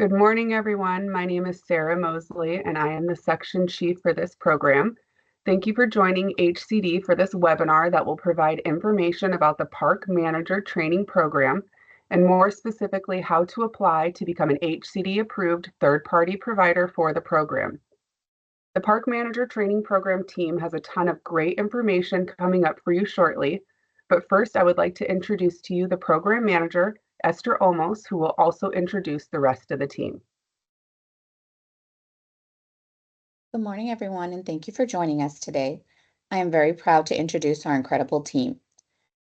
Good morning, everyone. My name is Sarah Mosley, and I am the section chief for this program. Thank you for joining HCD for this webinar that will provide information about the Park Manager Training Program, and more specifically, how to apply to become an HCD-approved third-party provider for the program. The Park Manager Training Program team has a ton of great information coming up for you shortly, but first I would like to introduce to you the program manager, Esther Olmos, who will also introduce the rest of the team. Good morning, everyone, and thank you for joining us today. I am very proud to introduce our incredible team.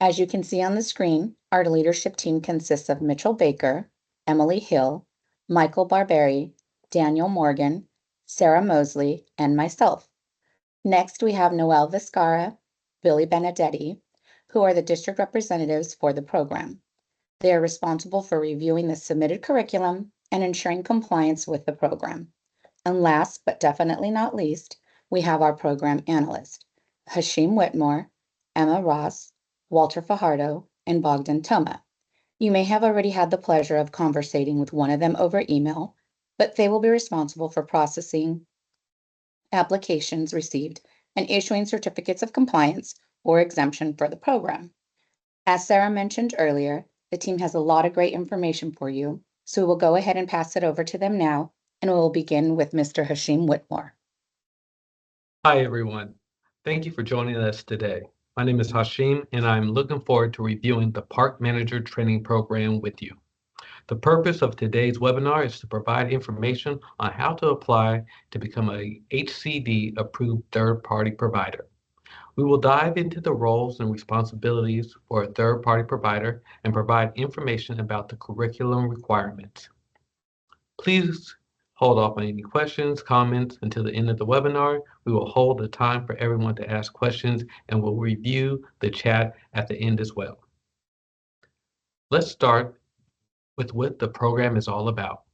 As you can see on the screen, our leadership team consists of Mitchell Baker, Emily Hill, Michael Barberi, Daniel Morgan, Sarah Mosley, and myself. Next, we have Noelle Viscara, Billy Benedetti, who are the district representatives for the program. They are responsible for reviewing the submitted curriculum and ensuring compliance with the program. And last, but definitely not least, we have our program analyst, Hashim Whitmore, Emma Ross, Walter Fajardo, and Bogdan Toma. You may have already had the pleasure of conversating with one of them over email, but they will be responsible for processing applications received and issuing certificates of compliance or exemption for the program. As Sarah mentioned earlier, the team has a lot of great information for you, so we will go ahead and pass it over to them now, and we'll begin with Mr. Hashim Whitmore. Hi, everyone. Thank you for joining us today. My name is Hashim, and I'm looking forward to reviewing the Park Manager Training Program with you. The purpose of today's webinar is to provide information on how to apply to become a HCD-approved third-party provider. We will dive into the roles and responsibilities for a third-party provider and provide information about the curriculum requirements. Please hold off on any questions, comments until the end of the webinar. We will hold the time for everyone to ask questions and we'll review the chat at the end as well. Let's start with what the program is all about.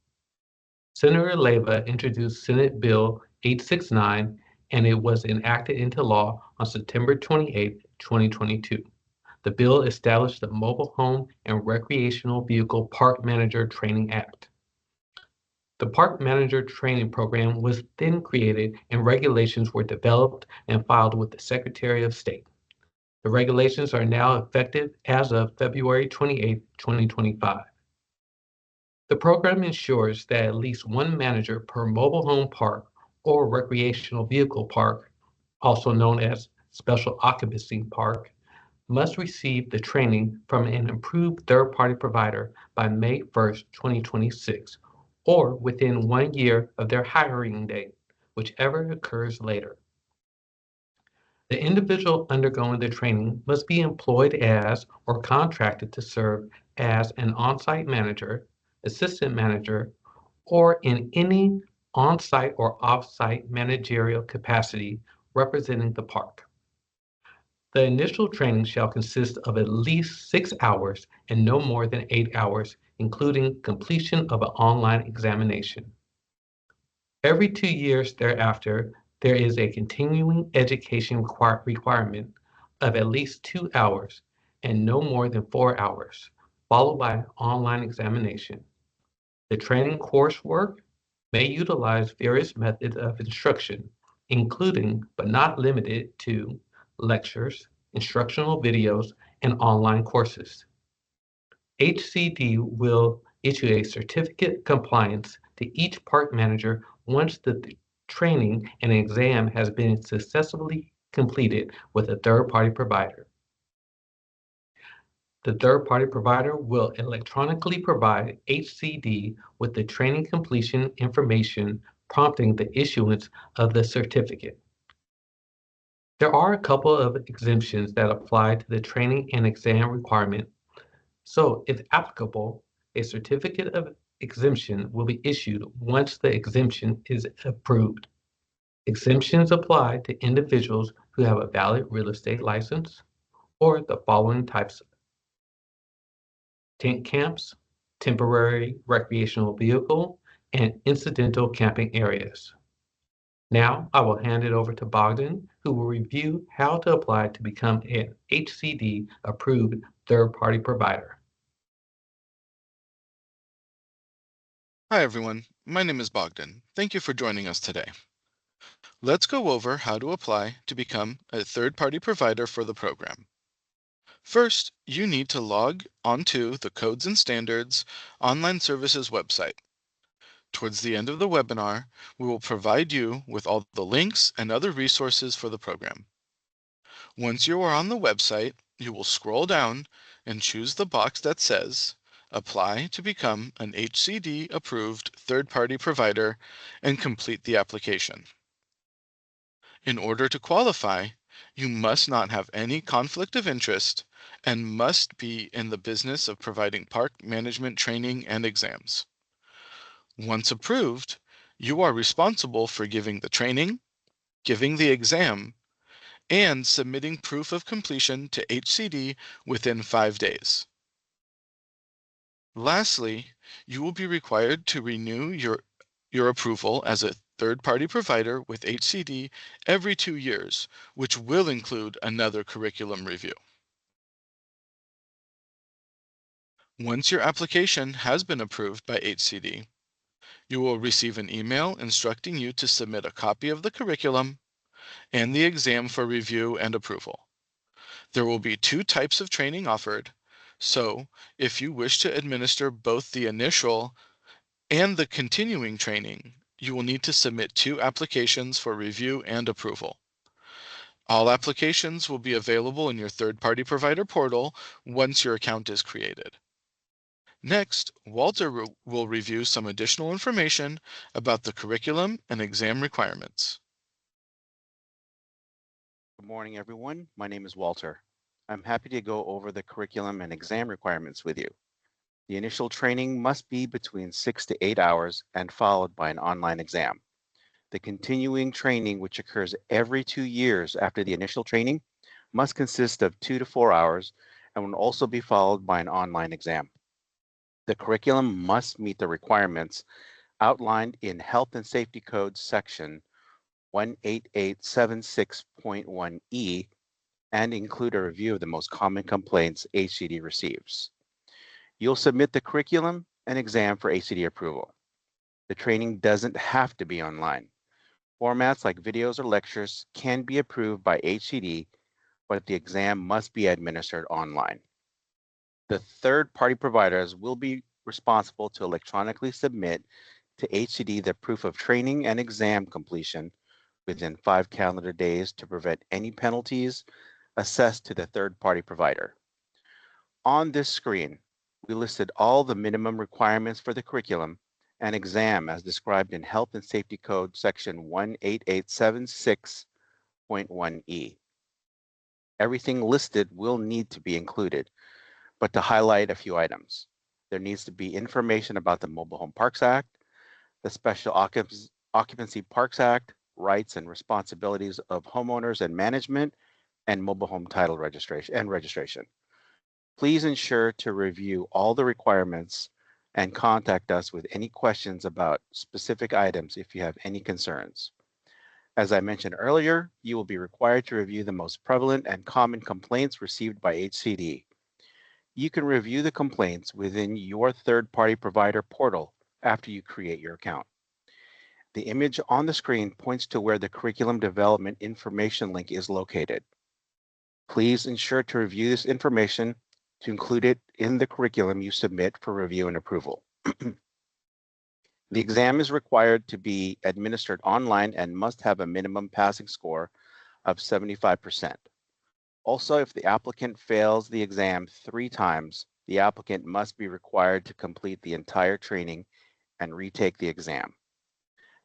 Senator Leyva introduced Senate Bill 869 and it was enacted into law on September 28, 2022. The bill established the Mobile Home and Recreational Vehicle Park Manager Training Act. The Park Manager Training Program was then created and regulations were developed and filed with the Secretary of State. The regulations are now effective as of February 28, 2025. The program ensures that at least one manager per mobile home park or recreational vehicle park, also known as special occupancy park, must receive the training from an approved third-party provider by May 1st, 2026, or within 1 year of their hiring date, whichever occurs later. The individual undergoing the training must be employed as or contracted to serve as an on-site manager, assistant manager, or in any on-site or off-site managerial capacity representing the park. The initial training shall consist of at least 6 hours and no more than 8 hours, including completion of an online examination. Every 2 years thereafter, there is a continuing education requirement of at least 2 hours and no more than 4 hours, followed by an online examination. The training coursework may utilize various methods of instruction, including but not limited to lectures, instructional videos, and online courses. HCD will issue a certificate of compliance to each park manager once the training and exam has been successfully completed with a third-party provider. The third-party provider will electronically provide HCD with the training completion information prompting the issuance of the certificate. There are a couple of exemptions that apply to the training and exam requirement. So, if applicable, a certificate of exemption will be issued once the exemption is approved. Exemptions apply to individuals who have a valid real estate license or the following types: tent camps, temporary recreational vehicle, and incidental camping areas. Now, I will hand it over to Bogdan, who will review how to apply to become an HCD-approved third-party provider. Hi everyone, my name is Bogdan. Thank you for joining us today. Let's go over how to apply to become a third-party provider for the program. First, you need to log onto the Codes and Standards Online Services website. Towards the end of the webinar, we will provide you with all the links and other resources for the program. Once you are on the website, you will scroll down and choose the box that says Apply to become an HCD approved third-party provider and complete the application. In order to qualify, you must not have any conflict of interest and must be in the business of providing park management training and exams. Once approved, you are responsible for giving the training, giving the exam, and submitting proof of completion to HCD within 5 days. Lastly, you will be required to renew your approval as a third-party provider with HCD every 2 years, which will include another curriculum review. Once your application has been approved by HCD, you will receive an email instructing you to submit a copy of the curriculum and the exam for review and approval. There will be 2 types of training offered, so if you wish to administer both the initial and the continuing training, you will need to submit 2 applications for review and approval. All applications will be available in your third-party provider portal once your account is created. Next, Walter will review some additional information about the curriculum and exam requirements. Good morning, everyone. My name is Walter. I'm happy to go over the curriculum and exam requirements with you. The initial training must be between 6 to 8 hours and followed by an online exam. The continuing training, which occurs every 2 years after the initial training, must consist of 2 to 4 hours and will also be followed by an online exam. The curriculum must meet the requirements outlined in Health and Safety Code section 18876.1E and include a review of the most common complaints HCD receives. You'll submit the curriculum and exam for HCD approval. The training doesn't have to be online. Formats like videos or lectures can be approved by HCD, but the exam must be administered online. The third-party providers will be responsible to electronically submit to HCD the proof of training and exam completion within 5 calendar days to prevent any penalties assessed to the third-party provider. On this screen, we listed all the minimum requirements for the curriculum and exam as described in Health and Safety Code section 18876.1E. Everything listed will need to be included, but to highlight a few items, there needs to be information about the Mobile Home Parks Act, the Special Occupancy Parks Act, rights and responsibilities of homeowners and management, and mobile home title registration. Please ensure to review all the requirements and contact us with any questions about specific items if you have any concerns. As I mentioned earlier, you will be required to review the most prevalent and common complaints received by HCD. You can review the complaints within your third-party provider portal after you create your account. The image on the screen points to where the curriculum development information link is located. Please ensure to review this information to include it in the curriculum you submit for review and approval. The exam is required to be administered online and must have a minimum passing score of 75%. Also, if the applicant fails the exam 3 times, the applicant must be required to complete the entire training and retake the exam.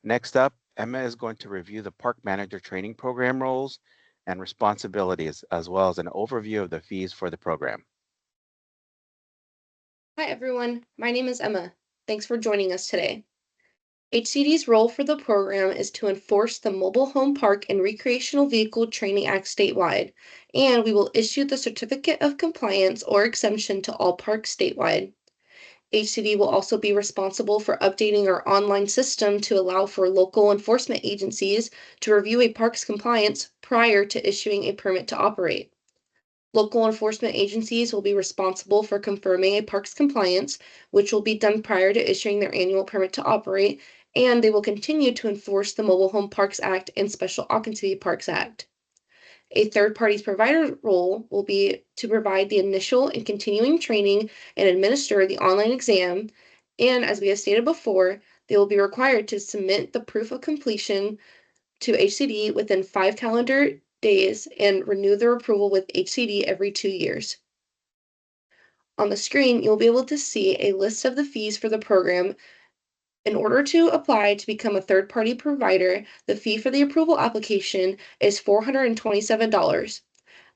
Next up, Emma is going to review the Park Manager Training Program roles and responsibilities, as well as an overview of the fees for the program. Hi everyone, my name is Emma. Thanks for joining us today. HCD's role for the program is to enforce the Mobile Home Park and Recreational Vehicle Training Act statewide, and we will issue the Certificate of Compliance or exemption to all parks statewide. HCD will also be responsible for updating our online system to allow for local enforcement agencies to review a park's compliance prior to issuing a permit to operate. Local enforcement agencies will be responsible for confirming a park's compliance, which will be done prior to issuing their annual permit to operate, and they will continue to enforce the Mobile Home Parks Act and Special Occupancy Parks Act. A third party's provider role will be to provide the initial and continuing training and administer the online exam. And as we have stated before, they will be required to submit the proof of completion to HCD within 5 calendar days and renew their approval with HCD every 2 years. On the screen, you'll be able to see a list of the fees for the program. In order to apply to become a third-party provider, the fee for the approval application is $427.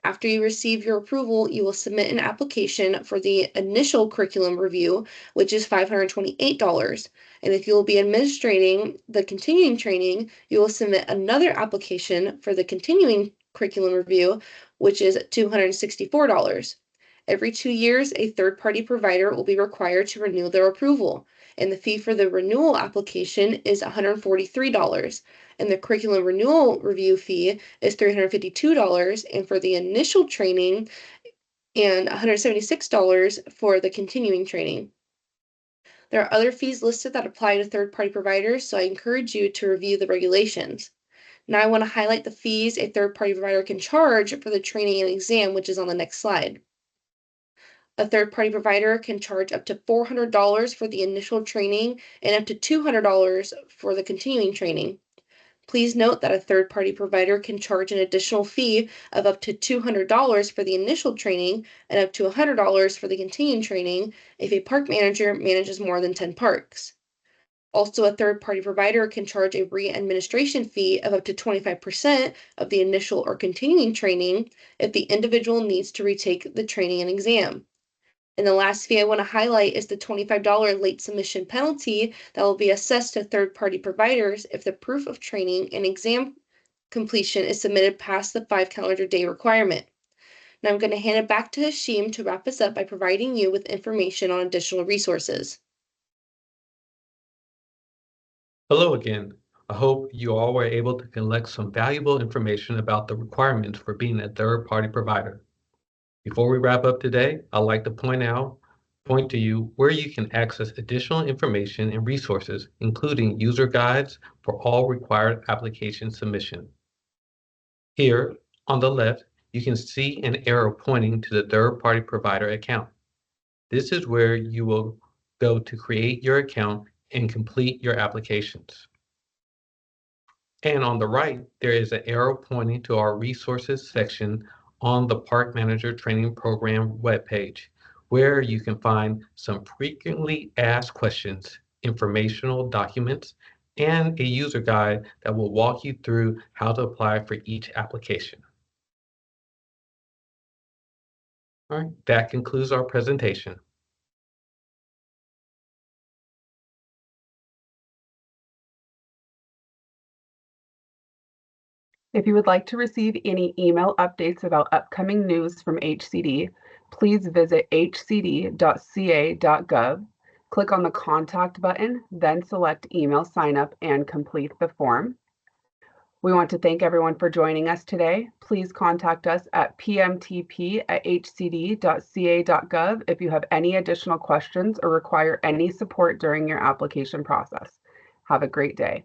After you receive your approval, you will submit an application for the initial curriculum review, which is $528. And if you will be administrating the continuing training, you will submit another application for the continuing curriculum review, which is $264. Every 2 years, a third-party provider will be required to renew their approval, and the fee for the renewal application is $143. And the curriculum renewal review fee is $352, and for the initial training, and $176 for the continuing training. There are other fees listed that apply to third-party providers, so I encourage you to review the regulations. Now I want to highlight the fees a third-party provider can charge for the training and exam, which is on the next slide. A third-party provider can charge up to $400 for the initial training and up to $200 for the continuing training. Please note that a third-party provider can charge an additional fee of up to $200 for the initial training and up to $100 for the continuing training if a park manager manages more than 10 parks. Also, a third-party provider can charge a re-administration fee of up to 25% of the initial or continuing training if the individual needs to retake the training and exam. And the last fee I want to highlight is the $25 late submission penalty that will be assessed to third-party providers if the proof of training and exam completion is submitted past the 5 calendar day requirement. Now I'm going to hand it back to Hashim to wrap us up by providing you with information on additional resources. Hello again. I hope you all were able to collect some valuable information about the requirements for being a third-party provider. Before we wrap up today, I'd like to point to you where you can access additional information and resources, including user guides for all required application submission. Here on the left, you can see an arrow pointing to the third-party provider account. This is where you will go to create your account and complete your applications. And on the right, there is an arrow pointing to our resources section on the Park Manager Training Program webpage, where you can find some frequently asked questions, informational documents, and a user guide that will walk you through how to apply for each application. All right, that concludes our presentation. If you would like to receive any email updates about upcoming news from HCD, please visit hcd.ca.gov, click on the Contact button, then select Email Sign Up and complete the form. We want to thank everyone for joining us today. Please contact us at pmtp@hcd.ca.gov if you have any additional questions or require any support during your application process. Have a great day.